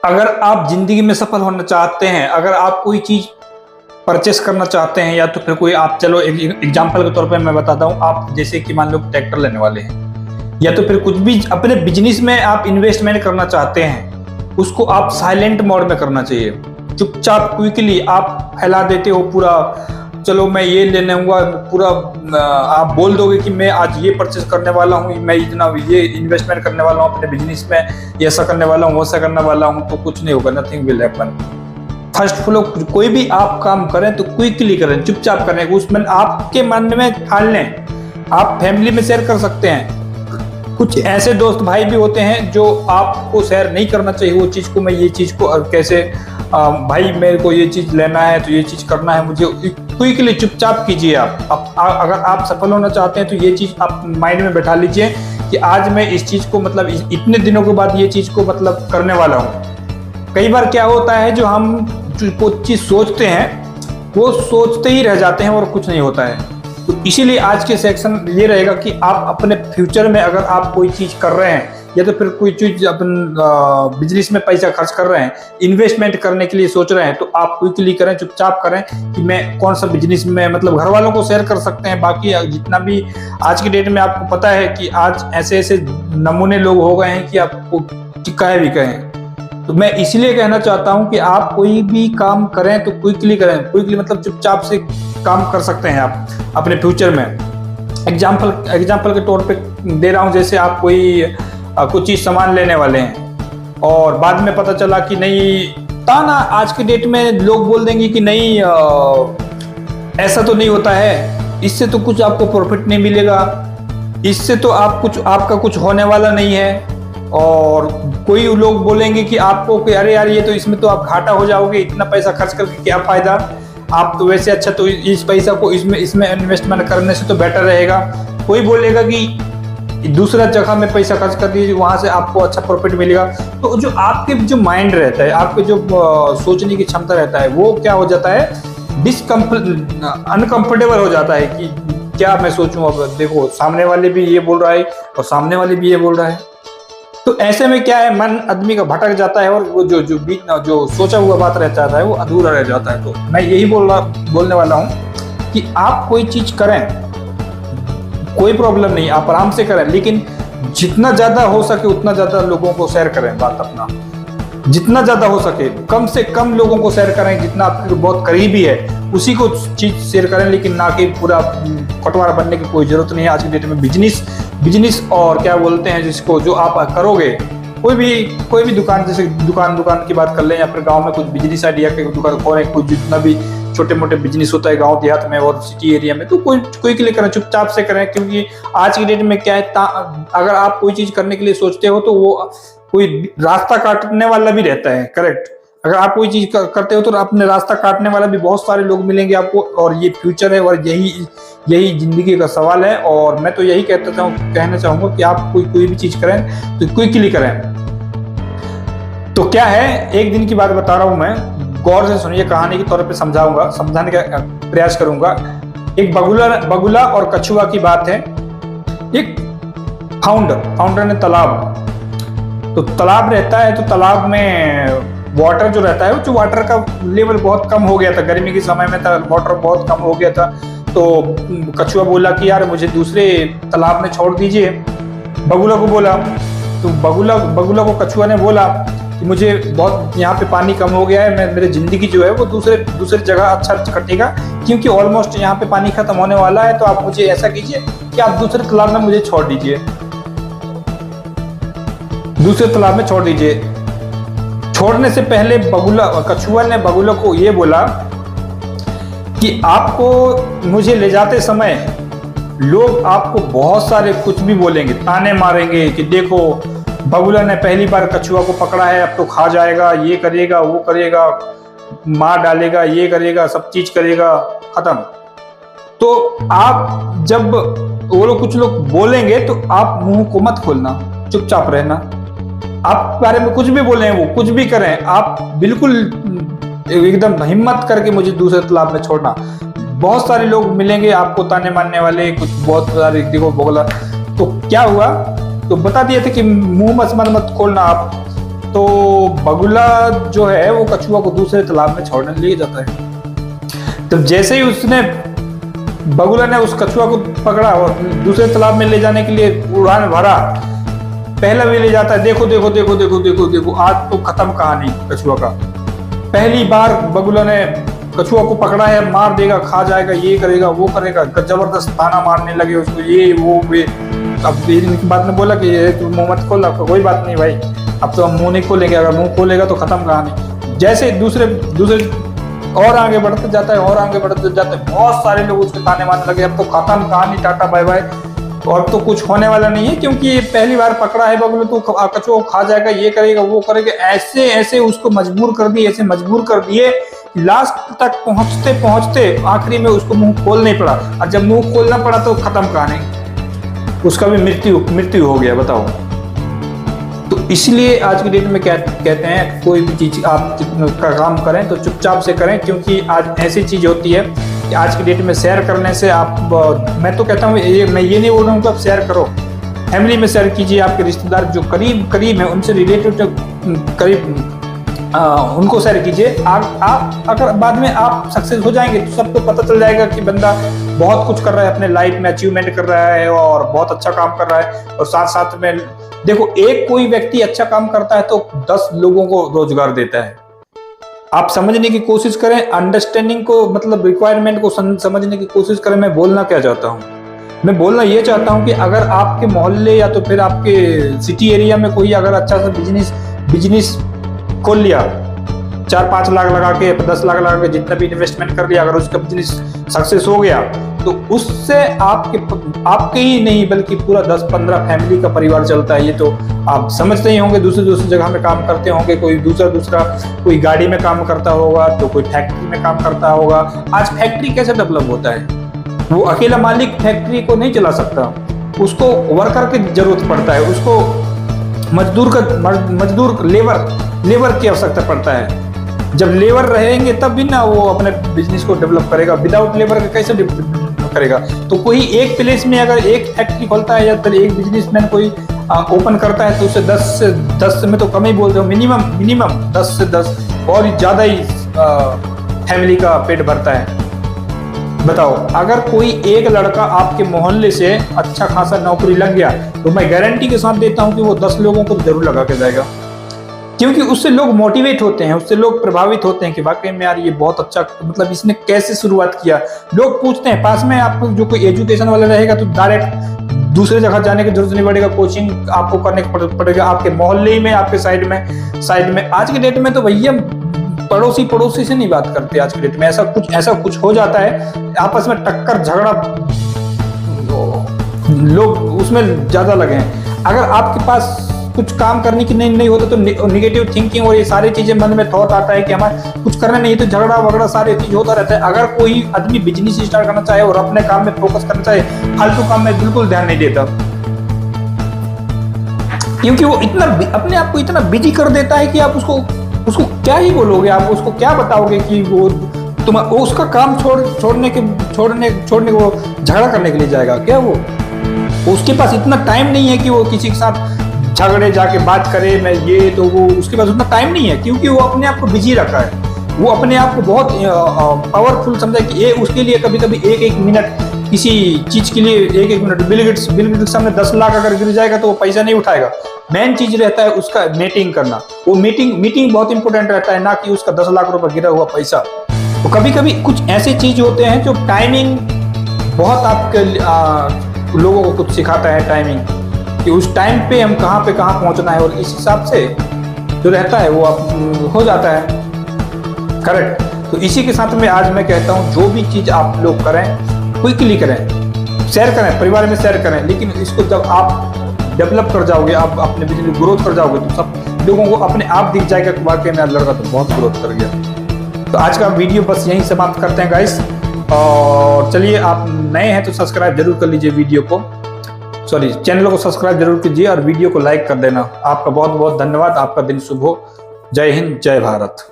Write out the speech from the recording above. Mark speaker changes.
Speaker 1: अगर आप जिंदगी में सफल होना चाहते हैं, अगर आप कोई चीज परचेस करना चाहते हैं, या तो फिर कोई आप, चलो एग्जांपल के तौर पे मैं बताता हूँ, आप जैसे कि मान लो ट्रैक्टर लेने वाले हैं, या तो फिर कुछ भी अपने बिजनेस में आप इन्वेस्टमेंट करना चाहते हैं, उसको आप साइलेंट मोड में करना चाहिए। चुपचाप क्विकली आप फैला देते हो पूरा, चलो मैं ये लेने हूँ पूरा, आप बोल दोगे कि मैं आज ये परचेस करने वाला हूँ, मैं इतना ये इन्वेस्टमेंट करने वाला हूँ अपने बिजनेस में, ऐसा करने वाला हूँ, वैसा करने वाला हूँ, तो कुछ नहीं होगा, nothing will happen. First flow कोई भी आप काम करें तो क्विकली करें, चुपचाप करें, उसमें आपके मन में ठान लें। आप फैमिली में शेयर कर सकते हैं, कुछ ऐसे दोस्त भाई भी होते हैं जो आपको शेयर नहीं करना चाहिए वो चीज़ को, मैं ये चीज़ को कैसे भाई मेरे को ये चीज़ लेना है, तो ये चीज़ करना है मुझे, क्विकली चुपचाप कीजिए। आप अगर आप सफल होना चाहते हैं तो ये चीज़ आप माइंड में बैठा लीजिए कि आज मैं इस चीज़ को, मतलब इतने दिनों के बाद ये चीज़ को मतलब करने वाला हूँ। कई बार क्या होता है, जो हम जो चीज़ सोचते हैं वो सोचते ही रह जाते हैं और कुछ नहीं होता है। तो इसीलिए आज के सेक्शन ये रहेगा कि आप अपने फ्यूचर में अगर आप कोई चीज़ कर रहे हैं, या तो फिर कोई चीज़ अपन बिजनेस में पैसा खर्च कर रहे हैं, इन्वेस्टमेंट करने के लिए सोच रहे हैं, तो आप क्विकली करें, चुपचाप करें कि मैं कौन सा बिजनेस में, मतलब घर वालों को शेयर कर सकते हैं। बाकी जितना भी आज की डेट में आपको पता है कि आज ऐसे ऐसे नमूने लोग हो गए हैं कि आपको कहे भी कहें। तो मैं इसलिए कहना चाहता हूं कि आप कोई भी काम करें तो क्विकली करें। क्विकली मतलब चुपचाप से काम कर सकते हैं आप अपने फ्यूचर में। एग्जाम्पल के तौर पे दे रहा हूं, जैसे आप कोई कुछ चीज सामान लेने वाले हैं और बाद में पता चला कि नहीं ताना, आज के डेट में लोग बोल देंगे कि नहीं ऐसा तो नहीं होता है, इससे तो कुछ आपको प्रॉफिट नहीं मिलेगा, इससे तो आपका कुछ होने वाला नहीं है। और कोई लोग बोलेंगे कि आपको कि अरे यार ये तो इसमें तो आप घाटा हो जाओगे, इतना पैसा खर्च करके क्या फायदा, आप तो वैसे अच्छा तो इस पैसा को इसमें इन्वेस्टमेंट करने से तो बेटर रहेगा। कोई बोलेगा कि दूसरा जगह में पैसा खर्च कर दीजिए, वहां से आपको अच्छा प्रॉफिट मिलेगा। तो जो आपके जो माइंड रहता है, आपके जो सोचने की क्षमता रहता है, वो क्या हो जाता है, अनकंफर्टेबल हो जाता है कि क्या मैं सोचूं। अब देखो सामने वाले भी ये बोल रहा है और सामने वाले भी ये बोल रहा है, तो ऐसे में क्या है, मन आदमी का भटक जाता है और वो जो सोचा हुआ बात रह जाता है वो अधूरा रह जाता है। तो मैं यही बोलने वाला हूँ कि आप कोई चीज करें, कोई प्रॉब्लम नहीं, आप आराम से करें, लेकिन जितना ज्यादा हो सके उतना ज्यादा लोगों को शेयर करें बात अपना, जितना ज्यादा हो सके कम से कम लोगों को शेयर करें, जितना आपके बहुत करीबी है उसी को चीज शेयर करें, लेकिन ना कि पूरा पटवारा बनने की कोई जरूरत नहीं है। आज की डेट में बिजनेस और क्या बोलते हैं जिसको, जो आप करोगे, कोई भी दुकान, जैसे दुकान की बात कर लें, या फिर गांव में कुछ बिजनेस आइडिया की दुकान खोलें, कुछ जितना भी छोटे मोटे बिजनेस होता है गांव देहात में और सिटी एरिया में, तो कोई के लिए करें, चुपचाप से करें। क्योंकि आज की डेट में क्या है, अगर आप कोई चीज करने के लिए सोचते हो तो वो कोई रास्ता काटने वाला भी रहता है, करेक्ट। अगर आप कोई चीज करते हो तो अपने रास्ता काटने वाला भी बहुत सारे लोग मिलेंगे आपको, और ये फ्यूचर है और यही जिंदगी का सवाल है। और मैं तो यही कहना चाहूंगा कि आप कोई भी चीज करें तो क्विकली करें। तो क्या है, एक दिन की बात बता रहा हूं मैं, गौर से सुनिए, कहानी के तौर पे समझाने का प्रयास करूंगा। एक बगुला और कछुआ की बात है। एक फाउंडर ने तो तालाब रहता है, तो तालाब में वाटर जो रहता है, जो वाटर का लेवल बहुत कम हो गया था, गर्मी के समय में वाटर बहुत कम हो गया था। तो कछुआ बोला कि यार मुझे दूसरे तालाब में छोड़ दीजिए, बगुला को बोला। तो बगुला को कछुआ ने बोला कि मुझे बहुत यहाँ पे पानी कम हो गया है, मेरी जिंदगी जो है वो दूसरे जगह अच्छा कटेगा, क्योंकि ऑलमोस्ट यहाँ पे पानी खत्म होने वाला है। तो आप मुझे ऐसा कीजिए कि आप दूसरे तालाब में मुझे छोड़ दीजिए, दूसरे तालाब में छोड़ दीजिए। छोड़ने से पहले कछुआ ने बगुला को ये बोला कि आपको मुझे ले जाते समय लोग आपको बहुत सारे कुछ भी बोलेंगे, ताने मारेंगे कि देखो बगुला ने पहली बार कछुआ को पकड़ा है, अब तो खा जाएगा, ये करेगा, वो करेगा, मार डालेगा, ये करेगा, सब चीज करेगा, खत्म। तो आप जब वो लोग कुछ लोग बोलेंगे तो आप मुंह को मत खोलना, चुपचाप रहना। आप बारे में कुछ भी बोले, वो कुछ भी करें, आप बिल्कुल एकदम हिम्मत करके मुझे दूसरे तालाब में छोड़ना। बहुत सारे लोग मिलेंगे आपको ताने मारने वाले, कुछ बहुत सारे, देखो बोला। तो क्या हुआ, तो बता दिए थे कि मुंह मत खोलना आप। तो बगुला जो है वो कछुआ को दूसरे तालाब में छोड़ने ले जाता है। तो जैसे ही उसने बगुला ने उस कछुआ को पकड़ा और दूसरे तालाब में ले जाने के लिए उड़ान भरा, पहला भी ले जाता है, देखो देखो देखो देखो देखो देखो, आज तो खत्म कहानी कछुआ का। पहली बार बगुला ने कछुआ को पकड़ा है, मार देगा, खा जाएगा, ये करेगा वो करेगा, जबरदस्त ताना मारने लगे उसको, ये वो वे। अब इनकी बात में बोला कि ये तू मुंह मत खोल, कोई बात नहीं भाई, अब तो हम मुंह नहीं खोलेंगे, अगर मुंह खोलेगा तो खत्म कहानी। जैसे दूसरे और आगे बढ़ते जाता है और आगे बढ़ते जाता है, बहुत सारे लोग उसके ताने मारने लगे, अब तो खत्म कहानी, टाटा बाय बाय, और तो कुछ होने वाला नहीं है, क्योंकि पहली बार पकड़ा है बगुला तो कछुआ खा जाएगा, ये करेगा वो करेगा। ऐसे ऐसे उसको मजबूर कर दिए, ऐसे मजबूर कर दिए, लास्ट तक पहुंचते पहुंचते आखिरी में उसको मुंह खोल नहीं पड़ा, और जब मुंह खोलना पड़ा तो खत्म कहानी, उसका भी मृत्यु हो गया। बताओ। तो इसलिए आज की डेट में कहते हैं कोई भी चीज आप का काम करें तो चुपचाप से करें, क्योंकि आज ऐसी चीज होती है कि आज की डेट में शेयर करने से आप, मैं तो कहता हूँ मैं ये नहीं बोल रहा हूँ कि आप शेयर करो, फैमिली में शेयर कीजिए, आपके रिश्तेदार जो करीब है उनसे रिलेटेड करीब उनको शेयर कीजिए। आप अगर बाद में आप सक्सेस हो जाएंगे तो सबको पता चल जाएगा कि बंदा बहुत कुछ कर रहा है, अपने लाइफ में अचीवमेंट कर रहा है और बहुत अच्छा काम कर रहा है। और साथ साथ में देखो, एक कोई व्यक्ति अच्छा काम करता है तो 10 लोगों को रोजगार देता है। आप समझने की कोशिश करें, अंडरस्टैंडिंग को, मतलब रिक्वायरमेंट को समझने की कोशिश करें। मैं बोलना क्या चाहता हूँ, मैं बोलना ये चाहता हूँ कि अगर आपके मोहल्ले या तो फिर आपके सिटी एरिया में कोई अगर अच्छा सा बिजनेस खोल लिया, 4-5 लाख लगा के, 10 लाख लगा के, जितना भी इन्वेस्टमेंट कर लिया, अगर उसका बिजनेस सक्सेस हो गया तो उससे आपके ही नहीं बल्कि पूरा 10-15 फैमिली का परिवार चलता है। ये तो आप समझते ही होंगे। दूसरी जगह में काम करते होंगे, कोई दूसरा कोई गाड़ी में काम करता होगा, तो कोई फैक्ट्री में काम करता होगा। आज फैक्ट्री कैसे डेवलप होता है, वो अकेला मालिक फैक्ट्री को नहीं चला सकता, उसको वर्कर की जरूरत पड़ता है, उसको मजदूर लेबर की आवश्यकता पड़ता है। जब लेबर रहेंगे तब भी ना वो अपने बिजनेस को डेवलप करेगा, विदाउट लेबर का कैसे करेगा। तो कोई एक प्लेस में अगर एक फैक्ट्री खोलता है या फिर एक बिजनेसमैन कोई ओपन करता है तो उसे 10 में तो कम ही बोलते हो, मिनिमम 10 से 10 और ज्यादा ही फैमिली का पेट भरता है। बताओ, अगर कोई एक लड़का आपके मोहल्ले से अच्छा खासा नौकरी लग गया तो मैं गारंटी के साथ देता हूं कि वो 10 लोगों को जरूर लगा के जाएगा, क्योंकि उससे लोग मोटिवेट होते हैं, उससे लोग प्रभावित होते हैं कि वाकई में यार ये बहुत अच्छा, मतलब इसने कैसे शुरुआत किया। लोग पूछते हैं, पास में आपको जो कोई एजुकेशन वाला रहेगा तो डायरेक्ट दूसरे जगह जाने की जरूरत नहीं पड़ेगा, कोचिंग आपको करने पड़ेगा आपके मोहल्ले में, आपके साइड में। आज के डेट में तो भैया पड़ोसी से नहीं बात करते। आज के डेट में ऐसा कुछ हो जाता है, आपस में टक्कर झगड़ा लोग उसमें ज्यादा लगे हैं। अगर आपके पास कुछ काम करने की नहीं होता तो निगेटिव थिंकिंग और ये सारी चीजें मन में थॉट आता है कि हमारे कुछ करना नहीं तो झगड़ा वगड़ा सारी चीज होता रहता है। अगर कोई आदमी बिजनेस स्टार्ट करना चाहे और अपने काम में फोकस करना चाहे, फालतू काम में बिल्कुल ध्यान नहीं देता, क्योंकि वो इतना अपने आप को इतना बिजी कर देता है कि आप उसको क्या ही बोलोगे, आप उसको क्या बताओगे कि वो उसका काम छोड़ने को झगड़ा करने के लिए जाएगा क्या? वो उसके पास इतना टाइम नहीं है कि वो किसी के साथ झगड़े जाके बात करे, मैं ये तो वो उसके पास उतना टाइम नहीं है, क्योंकि वो अपने आप को बिजी रखा है। वो अपने आप को बहुत पावरफुल समझा कि ये उसके लिए कभी एक मिनट किसी चीज के लिए एक मिनट बिल गेट्स सामने 10 लाख अगर गिर जाएगा तो वो पैसा नहीं उठाएगा। मेन चीज रहता है उसका मीटिंग करना, वो मीटिंग बहुत इंपॉर्टेंट रहता है, ना कि उसका 10 लाख रुपए गिरा हुआ पैसा। तो कभी कुछ ऐसे चीज होते हैं जो टाइमिंग बहुत आपके लोगों को कुछ सिखाता है, टाइमिंग कि उस टाइम पे हम कहाँ पहुंचना है, और इस हिसाब से जो रहता है वो आप हो जाता है करेक्ट। तो इसी के साथ में आज मैं कहता हूँ, जो भी चीज आप लोग करें क्विकली करें, शेयर करें, परिवार में शेयर करें, लेकिन इसको जब आप डेवलप कर जाओगे, आप अपने बिजनेस ग्रोथ कर जाओगे तो सब लोगों को अपने आप दिख जाएगा कि वाकई में लड़का तो बहुत ग्रोथ कर गया। तो आज का वीडियो बस यहीं समाप्त करते हैं गाइस, और चलिए आप नए हैं तो सब्सक्राइब जरूर कर लीजिए, चैनल को सब्सक्राइब जरूर कीजिए और वीडियो को लाइक कर देना। आपका बहुत बहुत धन्यवाद, आपका दिन शुभ हो। जय हिंद, जय भारत।